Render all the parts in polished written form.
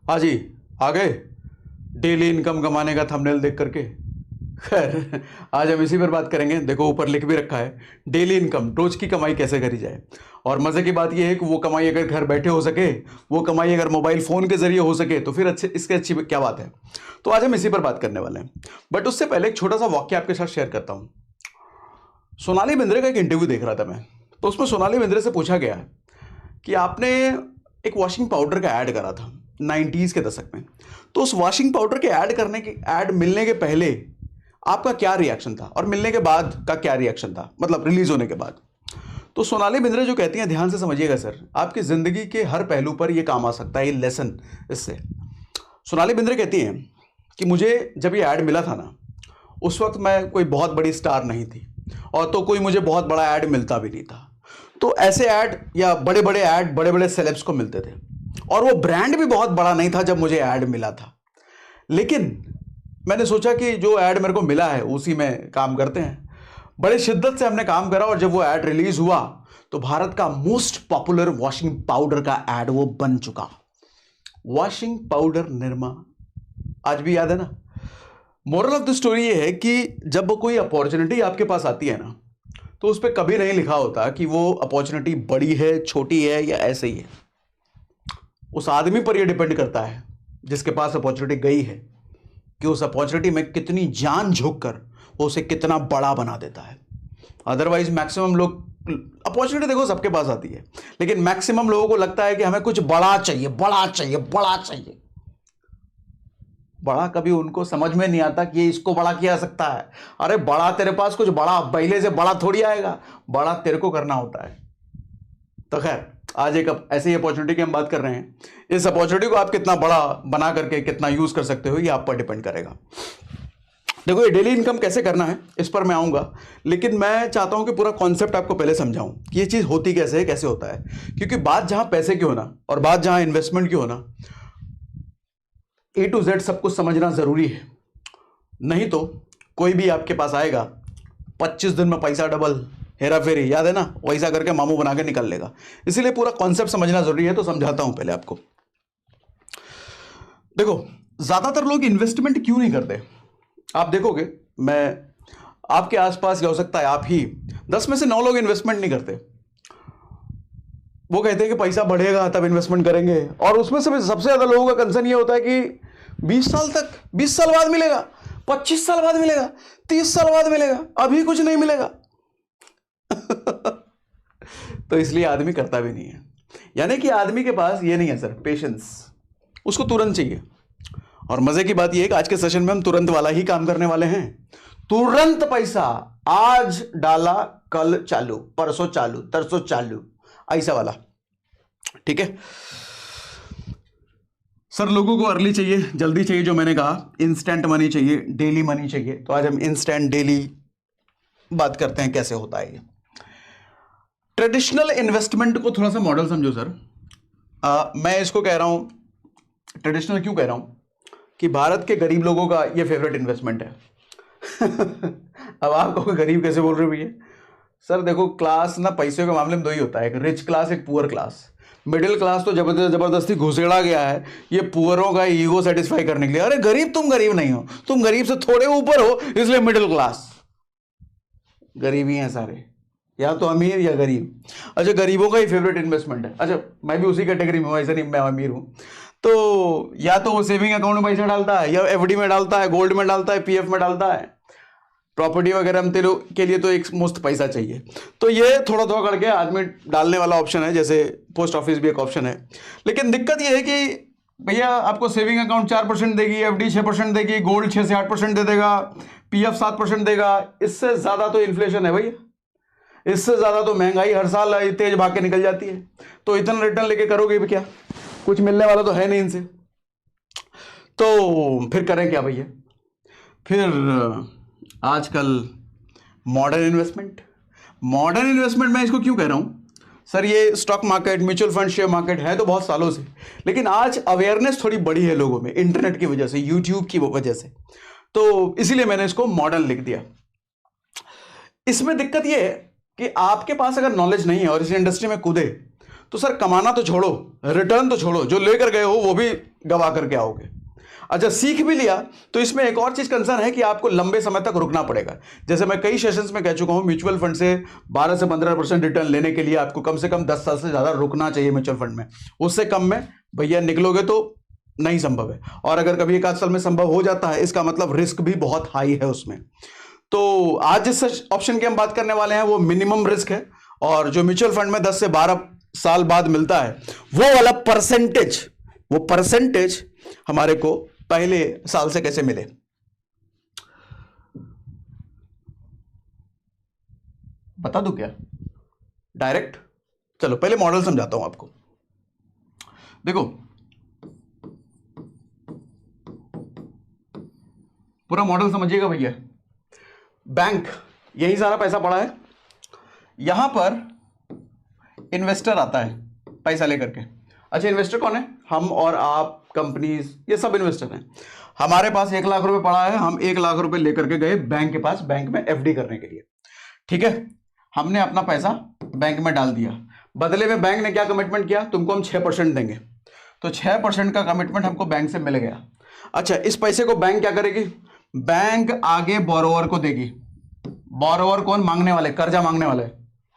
हाँ जी, आ गए daily income कमाने का थंबनेल देख करके। खैर, आज हम इसी पर बात करेंगे। देखो ऊपर लिख भी रखा है, डेली इनकम, रोज की कमाई कैसे करी जाए। और मजे की बात यह है कि वो कमाई अगर घर बैठे हो सके, वो कमाई अगर मोबाइल फोन के जरिए हो सके तो फिर अच्छे, इसके अच्छी क्या बात है। तो आज हम इसी पर बात करने वाले हैं। बट उससे पहले एक छोटा सा वाक्य आपके साथ शेयर करता हूं। सोनाली बिंद्रे का एक इंटरव्यू देख रहा था मैं, तो उसमें सोनाली बिंद्रे से पूछा गया कि आपने एक वॉशिंग पाउडर का ऐड करा था 90s के दशक में, तो उस वॉशिंग पाउडर के ऐड मिलने के पहले आपका क्या रिएक्शन था और मिलने के बाद का क्या रिएक्शन था, मतलब रिलीज होने के बाद। तो सोनाली बिंद्रे जो कहती हैं, ध्यान से समझिएगा सर, आपकी जिंदगी के हर पहलू पर यह काम आ सकता है, ये लेसन इससे। सोनाली बिंद्रे कहती हैं कि मुझे जब ये ऐड मिला था ना, उस वक्त मैं कोई बहुत बड़ी स्टार नहीं थी और तो कोई मुझे बहुत बड़ा ऐड मिलता भी नहीं था। तो ऐसे ऐड या बड़े बड़े ऐड बड़े बड़े सेलेब्स को मिलते थे और वो ब्रांड भी बहुत बड़ा नहीं था जब मुझे ऐड मिला था। लेकिन मैंने सोचा कि जो ऐड मेरे को मिला है उसी में काम करते हैं। बड़े शिद्दत से हमने काम करा और जब वो ऐड रिलीज हुआ तो भारत का मोस्ट पॉपुलर वॉशिंग पाउडर का ऐड वो बन चुका। वॉशिंग पाउडर निरमा, आज भी याद है ना। मोरल ऑफ द स्टोरी ये है कि जब कोई अपॉर्चुनिटी आपके पास आती है ना, तो उस पर कभी नहीं लिखा होता कि वो अपॉर्चुनिटी बड़ी है, छोटी है या ऐसे ही है। उस आदमी पर यह डिपेंड करता है जिसके पास अपॉर्चुनिटी गई है कि उस अपॉर्चुनिटी में कितनी जान झोंक कर वो उसे कितना बड़ा बना देता है। अदरवाइज मैक्सिमम लोग, अपॉर्चुनिटी देखो सबके पास आती है, लेकिन मैक्सिमम लोगों को लगता है कि हमें कुछ बड़ा चाहिए, बड़ा चाहिए, बड़ा चाहिए। बड़ा कभी उनको समझ में नहीं आता कि ये इसको बड़ा किया जा सकता है। अरे बड़ा, तेरे पास कुछ बड़ा पहले से बड़ा थोड़ी आएगा, बड़ा तेरे को करना होता है। तो खैर, आज एक ऐसी अपॉर्चुनिटी की हम बात कर रहे हैं। इस अपॉर्चुनिटी को आप कितना बड़ा बना करके कितना यूज कर सकते हो, ये आप पर डिपेंड करेगा। देखो, ये डेली इनकम कैसे करना है इस पर मैं आऊंगा, लेकिन मैं चाहता हूं कि पूरा कॉन्सेप्ट आपको पहले समझाऊं कि ये चीज होती कैसे है, कैसे होता है। क्योंकि बात जहां पैसे की होना और बात जहां इन्वेस्टमेंट की होना, A to Z सब कुछ समझना जरूरी है। नहीं तो कोई भी आपके पास आएगा, 25 दिन में पैसा डबल, हेरा फेरी, याद है ना, वैसा करके मामू बना के निकल लेगा। इसीलिए पूरा कॉन्सेप्ट समझना जरूरी है। तो समझाता हूं पहले आपको। देखो, ज्यादातर लोग इन्वेस्टमेंट क्यों नहीं करते, आप देखोगे, मैं आपके आसपास या हो सकता है आप ही 10 में से 9 लोग इन्वेस्टमेंट नहीं करते। वो कहते हैं कि पैसा बढ़ेगा तब इन्वेस्टमेंट करेंगे, और उसमें से सबसे ज्यादा लोगों का कंसर्न ये होता है कि 20 साल तक, 20 साल बाद मिलेगा, 25 साल बाद मिलेगा, 30 साल बाद मिलेगा, अभी कुछ नहीं मिलेगा। तो इसलिए आदमी करता भी नहीं है। यानी कि आदमी के पास ये नहीं है सर, पेशेंस, उसको तुरंत चाहिए। और मजे की बात यह है कि आज के सेशन में हम तुरंत वाला ही काम करने वाले हैं। तुरंत पैसा, आज डाला कल चालू, परसों चालू, तरसों चालू, ऐसा वाला। ठीक है सर, लोगों को अर्ली चाहिए, जल्दी चाहिए, जो मैंने कहा इंस्टेंट मनी चाहिए, डेली मनी चाहिए। तो आज हम इंस्टेंट डेली बात करते हैं कैसे होता है ये। ट्रेडिशनल इन्वेस्टमेंट को थोड़ा सा मॉडल समझो सर। मैं इसको कह रहा हूं ट्रेडिशनल, क्यों कह रहा हूं कि भारत के गरीब लोगों का ये फेवरेट इन्वेस्टमेंट है। अब आप कहोगे गरीब कैसे बोल रहे हो भैया। सर देखो, क्लास ना पैसे के मामले में दो ही होता है, एक रिच क्लास, एक पुअर क्लास। मिडिल क्लास तो जबरदस्ती घुसेड़ा गया है ये पुअरों का ईगो सेटिस्फाई करने के लिए। अरे गरीब, तुम गरीब नहीं हो, तुम गरीब से थोड़े ऊपर हो, इसलिए मिडिल क्लास। गरीब ही हैं सारे, या तो अमीर या गरीब। अच्छा, गरीबों का ही फेवरेट इन्वेस्टमेंट है। अच्छा, मैं भी उसी कैटेगरी में हूँ, ऐसा नहीं मैं अमीर हूँ। तो या तो वो सेविंग अकाउंट में पैसा डालता है, या एफडी में डालता है, गोल्ड में डालता है, पीएफ में डालता है, प्रॉपर्टी वगैरह हम तेरे के लिए तो एक मुफ्त पैसा चाहिए। तो ये थोड़ा थोड़ा करके आदमी डालने वाला ऑप्शन है, जैसे पोस्ट ऑफिस भी एक ऑप्शन है। लेकिन दिक्कत ये है कि भैया आपको सेविंग अकाउंट 4% देगी, एफडी 6% देगी, गोल्ड 6 से 8% दे देगा, पीएफ 7% देगा। इससे ज्यादा तो इन्फ्लेशन है भैया, इससे ज्यादा तो महंगाई हर साल तेज भाग के निकल जाती है। तो इतना रिटर्न लेके करोगे भी क्या, कुछ मिलने वाला तो है नहीं इनसे। तो फिर करें क्या भैया। फिर आजकल मॉडर्न इन्वेस्टमेंट मैं इसको क्यों कह रहा हूं सर, ये stock market, mutual fund, share market है तो बहुत सालों से, लेकिन आज अवेयरनेस थोड़ी बढ़ी है लोगों में, इंटरनेट की वजह से, यूट्यूब की वजह से। तो इसीलिए मैंने इसको मॉडर्न लिख दिया। इसमें दिक्कत ये है कि आपके पास अगर नॉलेज नहीं है और इस इंडस्ट्री में कूदे तो सर कमाना तो छोड़ो, रिटर्न तो छोड़ो, जो लेकर गए हो वो भी गवा करके आओगे। अच्छा, सीख भी लिया तो इसमें एक और चीज कंसर्न है कि आपको लंबे समय तक रुकना पड़ेगा। जैसे मैं कई सेशंस में कह चुका हूं, म्यूचुअल फंड से 12 से 15% रिटर्न लेने के लिए आपको कम से कम 10 साल से ज्यादा रुकना चाहिए म्यूचुअल फंड में। उससे कम में भैया निकलोगे तो नहीं संभव है, और अगर कभी 1 आध साल में संभव हो जाता है, इसका मतलब रिस्क भी बहुत हाई है उसमें। तो आज जिस ऑप्शन की हम बात करने वाले हैं वो मिनिमम रिस्क है, और जो म्यूचुअल फंड में 10 से 12 साल बाद मिलता है वो वाला परसेंटेज हमारे को पहले साल से कैसे मिले। बता दूं क्या डायरेक्ट? चलो पहले मॉडल समझाता हूं आपको। देखो, पूरा मॉडल समझिएगा भैया। बैंक, यही सारा पैसा पड़ा है, यहां पर इन्वेस्टर आता है पैसा लेकर के। अच्छा, इन्वेस्टर कौन है? हम और आप, कंपनीज, ये सब इन्वेस्टर हैं। हमारे पास 1 लाख रुपए पड़ा है, हम 1 लाख रुपए लेकर के गए बैंक के पास, बैंक में एफडी करने के लिए। ठीक है, हमने अपना पैसा बैंक में डाल दिया, बदले में बैंक ने क्या कमिटमेंट किया, तुमको हम 6% देंगे। तो 6% का कमिटमेंट हमको बैंक से मिल गया। अच्छा, इस पैसे को बैंक क्या करेगी? बैंक आगे बोरोवर को देगी। बोरोवर कौन? मांगने वाले, कर्जा मांगने वाले।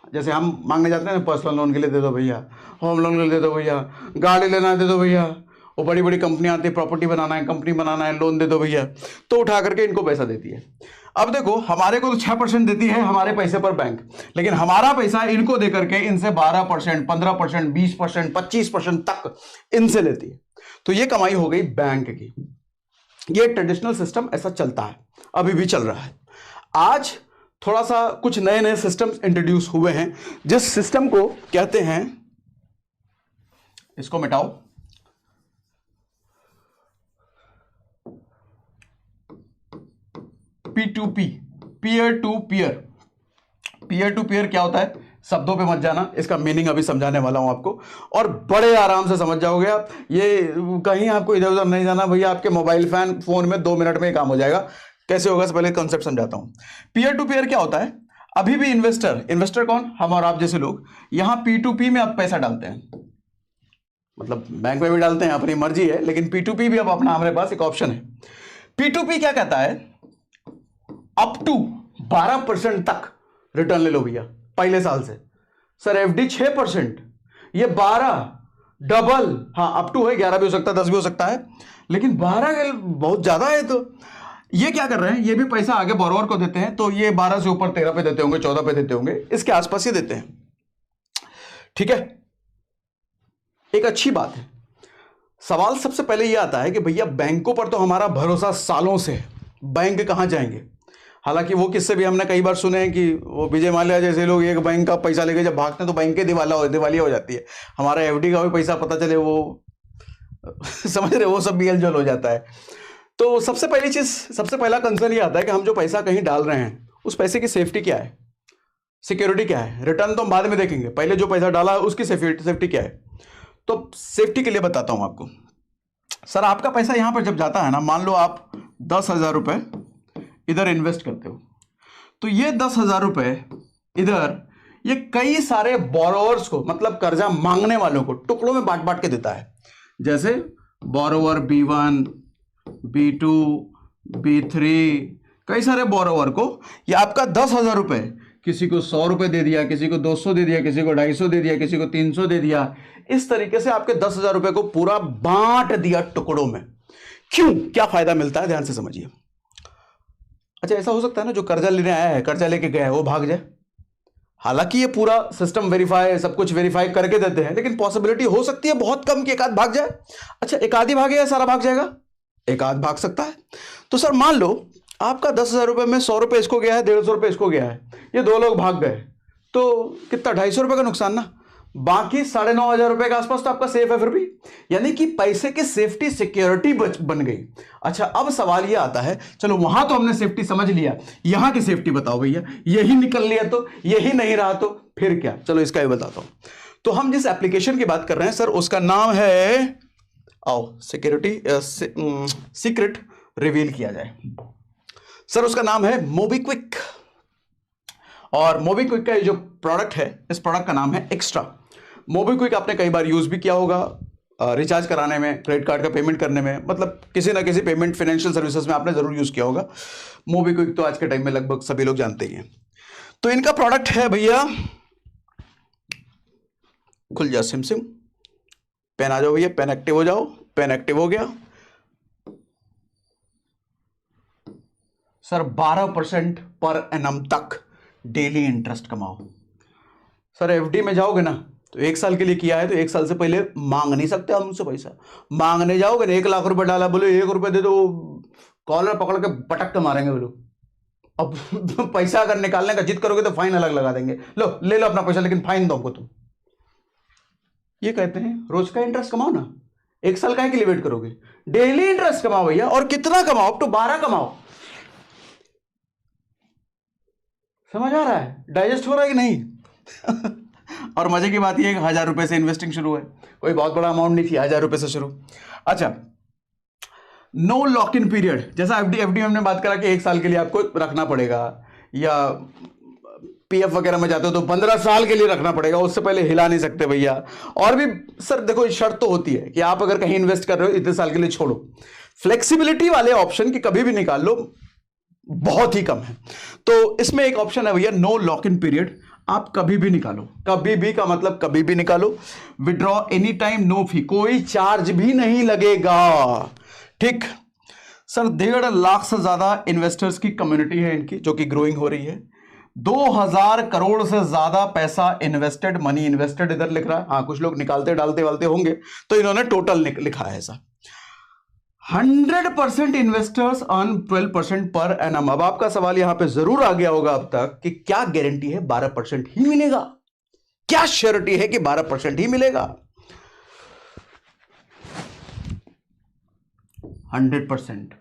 जैसे हम मांगने जाते हैं पर्सनल लोन के लिए दे दो भैया, होम लोन के लिए दे दो भैया, गाड़ी लेना है दे दो भैया, वो बड़ी बड़ी कंपनियां आती है, प्रॉपर्टी बनाना है, कंपनी बनाना है, लोन दे दो भैया, तो उठा करके इनको पैसा देती है। अब देखो, हमारे को तो 6% देती है हमारे पैसे पर बैंक, लेकिन हमारा पैसा इनको दे करके इनसे 12%, 15%, 20%, 25% तक इनसे लेती है। तो ये कमाई हो गई बैंक की। ये ट्रेडिशनल सिस्टम ऐसा चलता है, अभी भी चल रहा है। आज थोड़ा सा कुछ नए नए सिस्टम्स इंट्रोड्यूस हुए हैं, जिस सिस्टम को कहते हैं, इसको मिटाओ, P2P, peer to peer. Peer to peer क्या होता है? शब्दों पे मत जाना, इसका मीनिंग अभी समझाने वाला हूं आपको, और बड़े आराम से समझ जाओगे आप। ये कहीं आपको इधर उधर नहीं जाना भैया, आपके मोबाइल फोन में 2 मिनट में ही काम हो जाएगा। कैसे होगा, पहले कॉन्सेप्ट समझाता हूं। पीयर टू पीयर क्या होता है? अभी भी इन्वेस्टर कौन? हम और आप जैसे लोग। यहां P2P में आप पैसा डालते हैं, मतलब बैंक में भी डालते हैं, अपनी मर्जी है, लेकिन P2P भी अब अपना हमारे पास एक ऑप्शन है। P2P क्या कहता है? अप टू 12% तक रिटर्न ले लो भैया पहले साल से। सर एफडी 6%, ये 12 डबल, हाँ अप टू है, 11 भी हो सकता है, 10 भी हो सकता है, लेकिन 12 बहुत ज्यादा है। तो ये क्या कर रहे हैं? ये भी पैसा आगे बोरोवर को देते हैं, तो ये 12 से ऊपर 13 पे देते होंगे, 14 पे देते होंगे, इसके आसपास ही देते हैं। ठीक है, एक अच्छी बात है। सवाल सबसे पहले ये आता है कि भैया बैंकों पर तो हमारा भरोसा सालों से है, बैंक कहां जाएंगे? हालांकि वो किस्से भी हमने कई बार सुने हैं कि वो विजय माल्या जैसे लोग एक बैंक का पैसा लेके जब भागते हैं तो बैंक के दिवालिया हो जाती है। हमारा एफडी का भी पैसा पता चले वो समझ रहे, वो सब भी एलजल हो जाता है। तो सबसे पहला कंसर्न ये आता है कि हम जो पैसा कहीं डाल रहे हैं उस पैसे की सेफ्टी क्या है, सिक्योरिटी क्या है। रिटर्न तो हम बाद में देखेंगे, पहले जो पैसा डाला है उसकी सेफ्टी क्या है। तो सेफ्टी के लिए बताता हूं आपको। सर आपका पैसा यहां पर जब जाता है ना, मान लो आप 10,000 रुपए इधर इन्वेस्ट करते हो, तो ये 10,000 रुपए इधर ये कई सारे बोरोवर्स को, मतलब कर्जा मांगने वालों को टुकड़ों में बांट बांट के देता है। जैसे बोरोवर B1, B2, B3, कई सारे बोरोवर को ये आपका 10,000 रुपए, किसी को 100 रुपए दे दिया, किसी को 200 दे दिया, किसी को 250 दे दिया, किसी को 300 दे दिया, इस तरीके से आपके 10,000 रुपए को पूरा बांट दिया टुकड़ों में। क्यों? क्या फायदा मिलता है, ध्यान से समझिए। अच्छा, ऐसा हो सकता है ना जो कर्जा लेने आया है, कर्जा लेके गया है, वो भाग जाए। हालांकि ये पूरा सिस्टम वेरीफाई, सब कुछ वेरीफाई करके देते हैं, लेकिन पॉसिबिलिटी हो सकती है बहुत कम कि एक आध भाग जाए। अच्छा, एक आधी भागे या सारा भाग जाएगा? एक आध भाग सकता है। तो सर मान लो आपका 10,000 रुपए में 100 रुपए इसको गया है, 150 रुपए इसको गया है, ये 2 लोग भाग गए, तो कितना? 250 रुपए का नुकसान ना। बाकी 9,500 रुपए के आसपास तो आपका सेफ है फिर भी, यानी कि पैसे की सेफ्टी सिक्योरिटी बन गई। अच्छा, अब सवाल यह आता है, चलो वहां तो हमने सेफ्टी समझ लिया, यहां की सेफ्टी बताओ भैया। यही निकल लिया तो, यही नहीं रहा तो फिर क्या? चलो इसका भी बताता हूं। तो हम जिस एप्लीकेशन की बात कर रहे हैं सर, उसका नाम है, आओ सीक्रेट रिवील किया जाए। सर उसका नाम है मोबीक्विक, और मोबीक्विक का जो प्रोडक्ट है, इस प्रोडक्ट का नाम है एक्स्ट्रा। मोबीक्विक आपने कई बार यूज भी किया होगा, रिचार्ज कराने में, क्रेडिट कार्ड का पेमेंट करने में, मतलब किसी ना किसी पेमेंट फाइनेंशियल सर्विसेज में आपने जरूर यूज किया होगा। मोबीक्विक तो आज के टाइम में लगभग सभी लोग जानते ही हैं। तो इनका प्रोडक्ट है भैया, खुल जा सिम सिम, पेन आ जाओ भैया, पेन एक्टिव हो जाओ, पेन एक्टिव हो गया सर। 12% पर एनम तक डेली इंटरेस्ट कमाओ। सर एफडी में जाओगे ना तो 1 साल के लिए किया है तो 1 साल से पहले मांग नहीं सकते आप मुझसे पैसा। मांगने जाओगे ना 1 लाख रुपए डाला, बोले 1 रुपए दे दो, कॉलर पकड़ के पटक के मारेंगे बोलो। अब पैसा अगर निकालने का जिद करोगे तो फाइन अलग लगा देंगे, लो ले लो अपना पैसा लेकिन फाइन दो हमको तुम। ये कहते हैं रोज का इंटरेस्ट कमाओ ना, 1 साल का के लिए वेट करोगे, डेली इंटरेस्ट कमाओ भैया। और कितना कमाओ? अप टू 12 कमाओ। समझ आ रहा है? डाइजेस्ट हो रहा है कि नहीं? और मजे की बात यह है कि 1000 रुपए से इन्वेस्टिंग शुरू है, कोई बहुत बड़ा अमाउंट नहीं थी, 1000 रुपए से शुरू। अच्छा, नो लॉक इन पीरियड, जैसा एफडी में हमने बात करा कि 1 साल के लिए आपको रखना पड़ेगा, या पीएफ वगैरह में जाते हो तो 15 साल के लिए रखना पड़ेगा, उससे पहले हिला नहीं सकते भैया। और भी सर देखो शर्त तो होती है कि आप अगर कहीं इन्वेस्ट कर रहे हो इतने साल के लिए छोड़ो। फ्लेक्सिबिलिटी वाले ऑप्शन की कभी भी निकाल लो, बहुत ही कम है। तो इसमें एक ऑप्शन है भैया नो लॉक इन पीरियड, आप कभी भी निकालो, कभी भी का मतलब कभी भी निकालो। Withdraw any time, no fee, कोई चार्ज भी नहीं लगेगा। ठीक सर, 1.5 लाख से ज्यादा इन्वेस्टर्स की कम्युनिटी है इनकी, जो कि ग्रोइंग हो रही है। 2000 करोड़ से ज्यादा पैसा इन्वेस्टेड, मनी इन्वेस्टेड इधर लिख रहा है। हाँ, कुछ लोग निकालते डालते वालते होंगे तो इन्होंने टोटल लिखा है ऐसा। 100% इन्वेस्टर्स अर्न 12% पर एनम। अब आपका सवाल यहां पे जरूर आ गया होगा अब तक कि क्या गारंटी है 12% ही मिलेगा, क्या श्योरिटी है कि 12% ही मिलेगा? 100%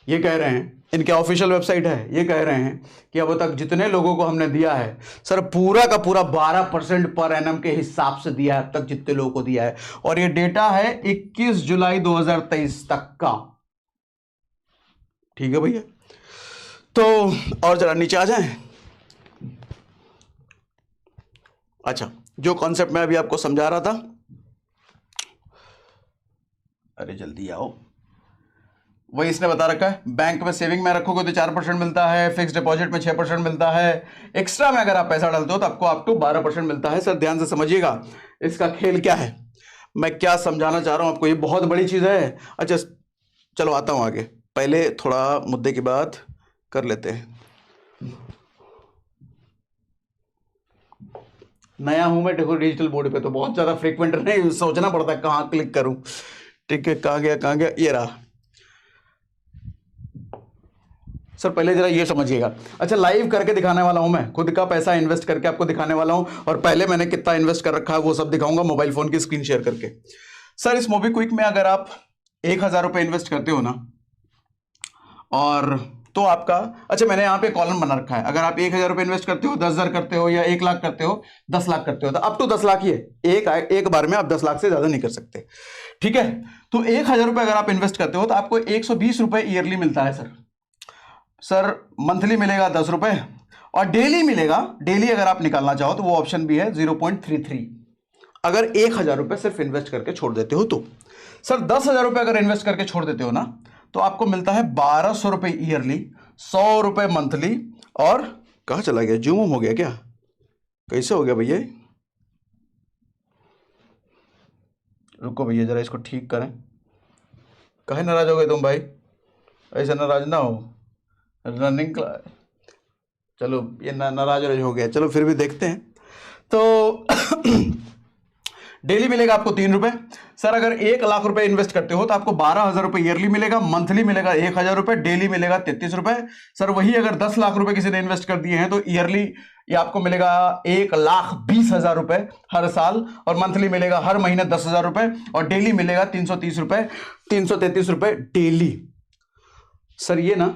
ये कह रहे हैं, इनके ऑफिशियल वेबसाइट है, ये कह रहे हैं कि अब तक जितने लोगों को हमने दिया है सर, पूरा का पूरा 12% पर एनम के हिसाब से दिया है अब तक जितने लोगों को दिया है। और ये डेटा है 21 जुलाई 2023 तक का। ठीक है भैया, तो और जरा नीचे आ जाएं। अच्छा, जो कॉन्सेप्ट मैं अभी आपको समझा रहा था, अरे जल्दी आओ, वही इसने बता रखा है। बैंक में सेविंग में रखोगे तो 4% मिलता है, फिक्स डिपॉजिट में 6% मिलता है, एक्स्ट्रा में अगर आप पैसा डालते हो तो आपको अप टू 12% मिलता है। सर ध्यान से समझिएगा इसका खेल क्या है, मैं क्या समझाना चाह रहा हूं आपको, ये बहुत बड़ी चीज है। अच्छा चलो आता हूं आगे, पहले थोड़ा मुद्दे की बात कर लेते हैं। नया हूं मैं देखो डिजिटल बोर्ड पे, तो बहुत ज्यादा फ्रीक्वेंट नहीं सोचना पड़ता है कहां क्लिक करूं। ठीक है, कहां गया, ये रहा। सर पहले जरा ये समझिएगा। अच्छा, लाइव करके दिखाने वाला हूं मैं, खुद का पैसा इन्वेस्ट करके आपको दिखाने वाला हूं, और पहले मैंने कितना इन्वेस्ट कर रखा है वो सब दिखाऊंगा मोबाइल फोन की स्क्रीन शेयर करके। सर इस मोबीक्विक में अगर आप 1000 रुपए इन्वेस्ट करते हो ना, और तो आपका, अच्छा मैंने यहाँ पे कॉलम बना रखा है, अगर आप 1000 रुपए इन्वेस्ट करते हो, 10,000 करते हो, या 1 लाख करते हो, 10 लाख करते हो, तो अप टू 10 लाख ही है, एक बार में आप 10 लाख से ज्यादा नहीं कर सकते। ठीक है, तो 1000 रुपए अगर आप इन्वेस्ट करते हो तो आपको 120 रुपए ईयरली मिलता है सर मंथली मिलेगा 10 रुपए, और डेली मिलेगा, डेली अगर आप निकालना चाहो तो वो ऑप्शन भी है 0.33, अगर 1000 रुपए सिर्फ इन्वेस्ट करके छोड़ देते हो तो। सर 10,000 रुपए अगर इन्वेस्ट करके छोड़ देते हो ना तो आपको मिलता है 1200 रुपए ईयरली, 100 रुपए मंथली। और कहां चला गया, जूम हो गया क्या, कैसे हो गया भैया? रुको भैया जरा इसको ठीक करें, कहे नाराज हो गए तुम भाई, ऐसे नाराज ना हो। रनिंग चलो ये नाराज हो गया, चलो फिर भी देखते हैं। तो डेली मिलेगा आपको 3 रुपए। सर अगर 1 लाख रुपए इन्वेस्ट करते हो तो आपको 12,000 रुपए ईयरली मिलेगा, मंथली मिलेगा 1000 रुपए, डेली मिलेगा 33 रुपए। सर वही अगर 10 लाख रुपए किसी ने इन्वेस्ट कर दिए हैं तो ईयरली ये आपको मिलेगा 1,20,000 रुपए हर साल, और मंथली मिलेगा हर महीने 10,000 रुपए, और डेली मिलेगा 330 रुपए, 333 रुपए डेली। सर ये ना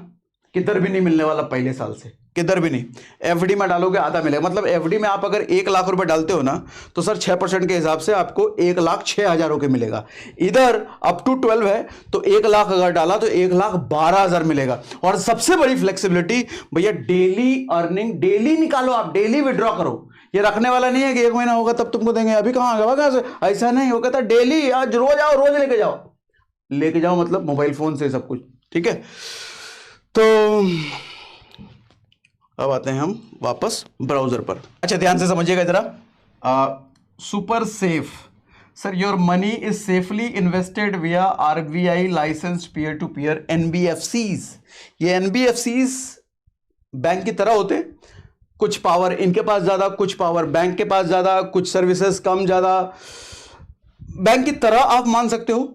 किधर भी नहीं मिलने वाला पहले साल से, किधर भी नहीं। एफडी में डालोगे आधा मिलेगा, मतलब एफडी में आप अगर 1 लाख रुपए डालते हो ना तो सर 6% के हिसाब से आपको 1,06,000 के मिलेगा। इधर अप टू 12 है तो 1 लाख अगर डाला तो 1,12,000 मिलेगा। और सबसे बड़ी फ्लेक्सिबिलिटी भैया, डेली अर्निंग, डेली निकालो, आप डेली विड्रॉ करो। ये रखने वाला नहीं है कि 1 महीना होगा तब तुमको देंगे, अभी कहां कहां से, ऐसा नहीं। वो कहता डेली, आज रोज आओ, रोज लेके जाओ मतलब मोबाइल फोन से सब कुछ, ठीक है। तो अब आते हैं हम वापस ब्राउजर पर। अच्छा ध्यान से समझिएगा जरा, super safe, sir your money is safely invested via RBI licence peer to peer NBFCs. ये एनबीएफसीज बैंक की तरह होते, कुछ पावर इनके पास ज्यादा, कुछ पावर बैंक के पास ज्यादा, कुछ सर्विसेज कम ज्यादा। बैंक की तरह आप मान सकते हो,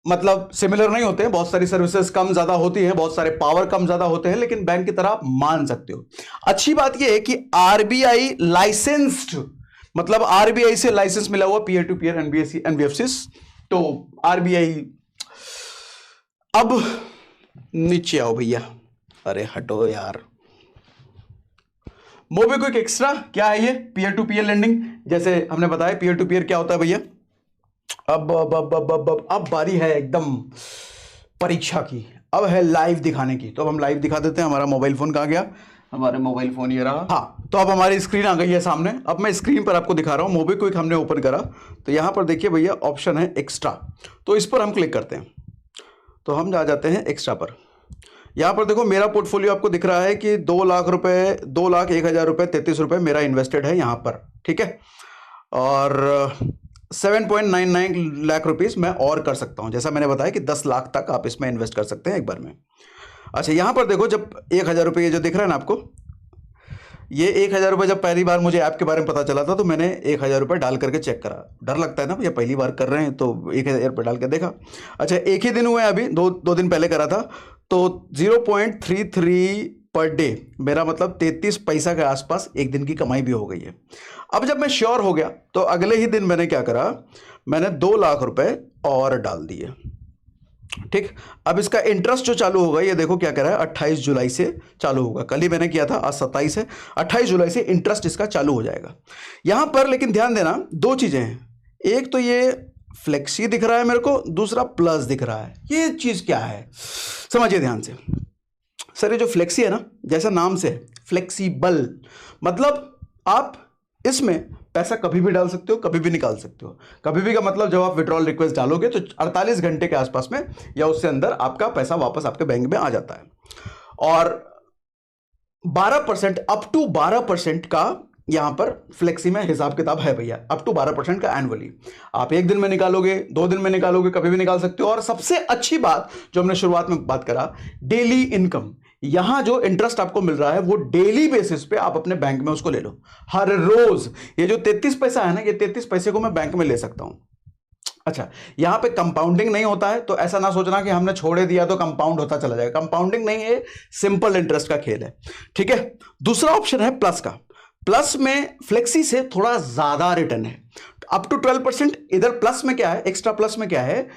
मतलब सिमिलर नहीं होते हैं, बहुत सारी सर्विसेज कम ज्यादा होती हैं, बहुत सारे पावर कम ज्यादा होते हैं, लेकिन बैंक की तरह आप मान सकते हो। अच्छी बात यह है कि आरबीआई लाइसेंस्ड, मतलब आरबीआई से लाइसेंस मिला हुआ पीयर टू पीयर एनबीएफसी। तो आरबीआई, अब नीचे आओ भैया, अरे हटो यार। मोबीक्विक एक्स्ट्रा क्या है ये? पीयर टू पीयर लेंडिंग, जैसे हमने बताया पीयर टू पीयर क्या होता है भैया। अब बारी है एकदम परीक्षा की, अब है लाइव दिखाने की। तो अब हम लाइव दिखा देते हैं। हमारा मोबाइल फोन कहाँ गया? हमारे मोबाइल फोन ये रहा। हाँ, तो अब हमारी स्क्रीन आ गई है सामने। अब मैं स्क्रीन पर आपको दिखा रहा हूँ। मोबीक्विक हमने ओपन करा तो यहाँ पर देखिए भैया ऑप्शन है एक्स्ट्रा, तो इस पर हम क्लिक करते हैं तो हम जा जाते हैं एक्स्ट्रा पर। यहाँ पर देखो मेरा पोर्टफोलियो आपको दिख रहा है कि 2 लाख रुपए, 2,01,000 रुपए 33 रुपए मेरा इन्वेस्टेड है यहाँ पर, ठीक है। और 7.99 लाख रुपीस मैं और कर सकता हूं। जैसा मैंने बताया कि 10 लाख तक आप इसमें इन्वेस्ट कर सकते हैं एक बार में। अच्छा, यहां पर देखो जब 1,000 रुपये ये जो दिख रहा है ना आपको, ये 1,000 रुपये जब पहली बार मुझे ऐप के बारे में पता चला था तो मैंने 1,000 रुपये डाल करके चेक करा। डर लगता है ना भैया, पहली बार कर रहे हैं तो 1,000 रुपये डाल के देखा। अच्छा, एक ही दिन हुए अभी, दो दिन पहले करा था, तो 0.33 पर डे, मेरा मतलब 33 पैसा के आसपास एक दिन की कमाई भी हो गई है। अब जब मैं श्योर हो गया तो अगले ही दिन मैंने क्या करा, मैंने 2 लाख रुपए और डाल दिए, ठीक। अब इसका इंटरेस्ट जो चालू होगा, ये देखो क्या कह रहा है, 28 जुलाई से चालू होगा। कल ही मैंने किया था, आज 27 है, 28 जुलाई से इंटरेस्ट इसका चालू हो जाएगा यहां पर। लेकिन ध्यान देना, 2 चीजें हैं, एक तो ये फ्लेक्सी दिख रहा है मेरे को, दूसरा प्लस दिख रहा है। ये चीज क्या है समझिए ध्यान से। सर ये जो फ्लेक्सी है ना, जैसा नाम से फ्लेक्सिबल, मतलब आप इसमें पैसा कभी भी डाल सकते हो, कभी भी निकाल सकते हो। कभी भी का मतलब जब आप विड्रॉल रिक्वेस्ट डालोगे तो 48 घंटे के आसपास में या उससे अंदर आपका पैसा वापस आपके बैंक में आ जाता है। और 12%, अप टू 12% का यहां पर फ्लेक्सी में हिसाब किताब है भैया, अप टू 12% का एनुअली। आप 1 दिन में निकालोगे, 2 दिन में निकालोगे, कभी भी निकाल सकते हो। और सबसे अच्छी बात जो हमने शुरुआत में बात करा, डेली इनकम, यहां जो इंटरेस्ट आपको मिल रहा है वो डेली बेसिस पे आप अपने बैंक में उसको ले लो हर रोज। ये जो 33 पैसा है ना, ये 33 पैसे को मैं बैंक में ले सकता हूं। अच्छा, यहां पे कंपाउंडिंग नहीं होता है, तो ऐसा ना सोचना कि हमने छोड़े दिया तो कंपाउंड होता चला जाएगा। कंपाउंडिंग नहीं है, सिंपल इंटरेस्ट का खेल है, ठीक है। दूसरा ऑप्शन है प्लस का। प्लस में फ्लेक्सी से थोड़ा ज्यादा रिटर्न है, अप टू 12%। इधर प्लस में क्या है, एक्स्ट्रा प्लस में क्या है,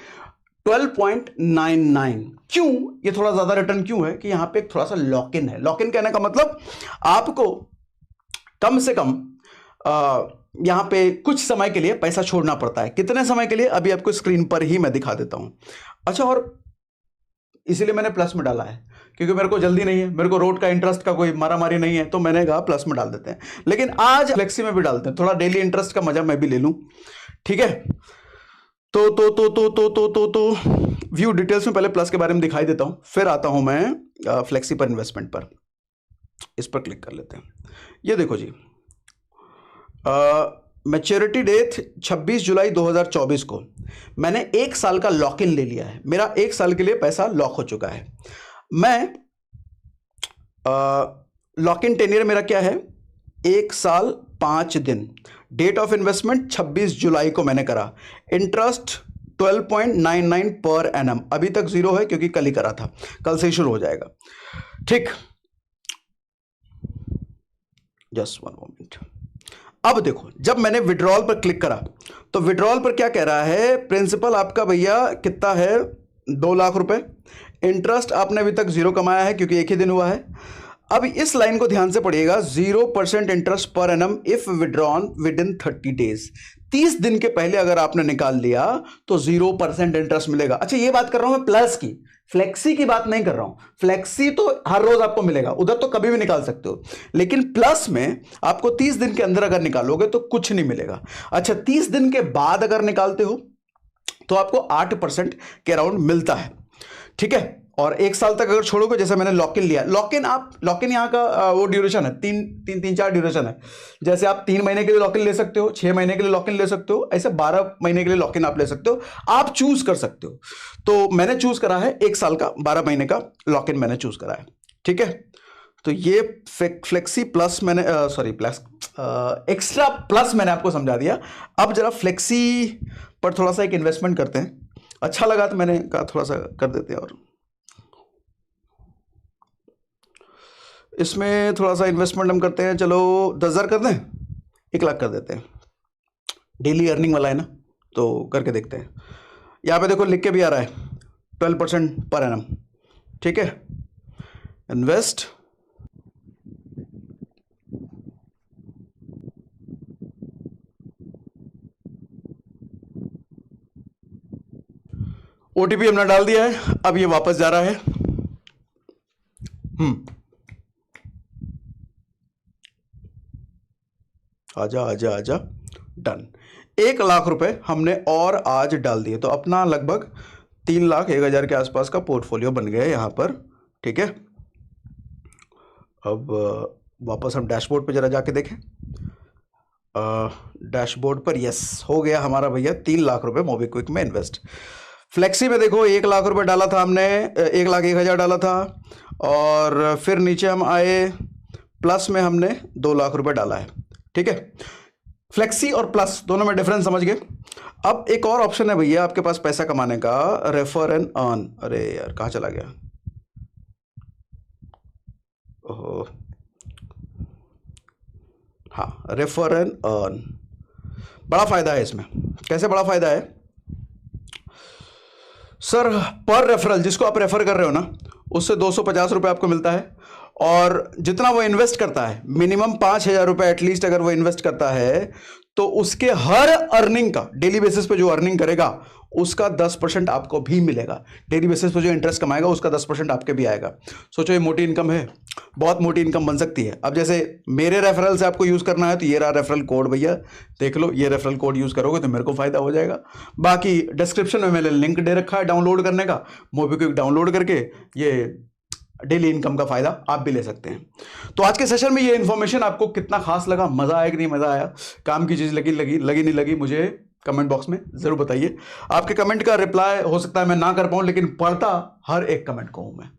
12.99। क्यों ये थोड़ा ज्यादा रिटर्न क्यों है कि यहां पे थोड़ा सा लॉक इन है। लॉक इन कहने का मतलब आपको कम से कम यहां पे कुछ समय के लिए पैसा छोड़ना पड़ता है। कितने समय के लिए, अभी आपको स्क्रीन पर ही मैं दिखा देता हूं। अच्छा, और इसीलिए मैंने प्लस में डाला है क्योंकि मेरे को जल्दी नहीं है, मेरे को रोड का इंटरेस्ट का कोई मारामारी नहीं है, तो मैंने कहा प्लस में डाल देते हैं। लेकिन आज फ्लेक्सी में भी डालते हैं, थोड़ा डेली इंटरेस्ट का मजा मैं भी ले लूं, ठीक है। तो व्यू डिटेल्स में पहले प्लस के बारे में दिखाई देता हूं, फिर आता हूं मैं फ्लेक्सी पर इन्वेस्टमेंट पर। इस पर क्लिक कर लेते हैं। ये देखो जी, मैच्योरिटी डेट 26 जुलाई 2024 को मैंने 1 साल का लॉक इन ले लिया है। मेरा 1 साल के लिए पैसा लॉक हो चुका है। मैं लॉक इन टेन्योर मेरा क्या है, 1 साल 5 दिन। डेट ऑफ इन्वेस्टमेंट 26 जुलाई को मैंने करा। इंटरेस्ट 12.99 पर एनम, अभी तक 0 है क्योंकि कल ही करा था, कल से ही शुरू हो जाएगा, ठीक। Just 1 moment. अब देखो, जब मैंने विड्रॉल पर क्लिक करा तो विड्रॉल पर क्या कह रहा है, प्रिंसिपल आपका भैया कितना है, 2 लाख रुपए। इंटरेस्ट आपने अभी तक 0 कमाया है क्योंकि एक ही दिन हुआ है। अब इस लाइन को ध्यान से पढ़िएगा, 0% interest per annum if withdrawn with in 30 days. 30 दिन के पहले अगर आपने निकाल लिया तो 0% इंटरेस्ट मिलेगा। अच्छा, ये बात कर रहा हूं मैं प्लस की, फ्लेक्सी की बात नहीं कर रहा हूं। फ्लेक्सी तो हर रोज आपको मिलेगा, उधर तो कभी भी निकाल सकते हो, लेकिन प्लस में आपको 30 दिन के अंदर अगर निकालोगे तो कुछ नहीं मिलेगा। अच्छा, 30 दिन के बाद अगर निकालते हो तो आपको 8% के अराउंड मिलता है, ठीक है। और 1 साल तक अगर छोड़ोगे, जैसे मैंने लॉक इन लिया, लॉक इन यहाँ का वो ड्यूरेशन है, 4 ड्यूरेशन है। जैसे आप 3 महीने के लिए लॉक इन ले सकते हो, 6 महीने के लिए लॉक इन ले सकते हो, ऐसे 12 महीने के लिए लॉक इन आप ले सकते हो, आप चूज कर सकते हो। तो मैंने चूज करा है 1 साल का 12 महीने का लॉक इन मैंने चूज करा है, ठीक है। तो ये फ्लेक्सी प्लस मैंने एक्स्ट्रा प्लस मैंने आपको समझा दिया। अब जरा फ्लेक्सी पर थोड़ा सा एक इन्वेस्टमेंट करते हैं, अच्छा लगा तो मैंने कहा थोड़ा सा कर देते हैं। और इसमें थोड़ा सा इन्वेस्टमेंट हम करते हैं, चलो 10,000 कर दें, 1 लाख कर देते हैं। डेली अर्निंग वाला है ना, तो करके देखते हैं। यहाँ पे देखो लिख के भी आ रहा है 12% पर एनम, ठीक है। इन्वेस्ट, ओटीपी हमने डाल दिया है, अब ये वापस जा रहा है। आजा आजा आजा, डन। 1 लाख रुपए हमने और आज डाल दिए, तो अपना लगभग 3,01,000 के आसपास का पोर्टफोलियो बन गया यहाँ पर, ठीक है। अब वापस हम डैशबोर्ड पे जरा जाके देखें। डैशबोर्ड पर यस हो गया हमारा भैया 3 लाख रुपए मोबीक्विक में इन्वेस्ट। फ्लेक्सी में देखो 1 लाख रुपए डाला था हमने, 1,01,000 डाला था, और फिर नीचे हम आए, प्लस में हमने 2 लाख रुपए डाला है, ठीक है। फ्लेक्सी और प्लस दोनों में डिफरेंस समझ गए। अब एक और ऑप्शन है भैया आपके पास पैसा कमाने का, रेफर एंड अर्न। अरे यार कहाँ चला गया, ओहो, हाँ, रेफर एंड अर्न। बड़ा फायदा है इसमें। कैसे बड़ा फायदा है सर? पर रेफरल, जिसको आप रेफर कर रहे हो ना, उससे 250 रुपये आपको मिलता है, और जितना वो इन्वेस्ट करता है, मिनिमम 5,000 रुपये एटलीस्ट अगर वो इन्वेस्ट करता है, तो उसके हर अर्निंग का, डेली बेसिस पे जो अर्निंग करेगा उसका 10% आपको भी मिलेगा। डेली बेसिस पे जो इंटरेस्ट कमाएगा उसका 10% आपके भी आएगा। सोचो, ये मोटी इनकम है, बहुत मोटी इनकम बन सकती है। अब जैसे मेरे रेफरल से आपको यूज़ करना है, तो ये रहा रेफरल कोड भैया, देख लो, ये रेफरल कोड यूज़ करोगे तो मेरे को फायदा हो जाएगा। बाकी डिस्क्रिप्शन में मैंने लिंक दे रखा है डाउनलोड करने का, मोबीक्विक डाउनलोड करके ये डेली इनकम का फायदा आप भी ले सकते हैं। तो आज के सेशन में ये इन्फॉर्मेशन आपको कितना खास लगा, मजा आया कि नहीं मजा आया, काम की चीज लगी नहीं लगी, मुझे कमेंट बॉक्स में जरूर बताइए। आपके कमेंट का रिप्लाई हो सकता है मैं ना कर पाऊं, लेकिन पढ़ता हर एक कमेंट को हूं मैं।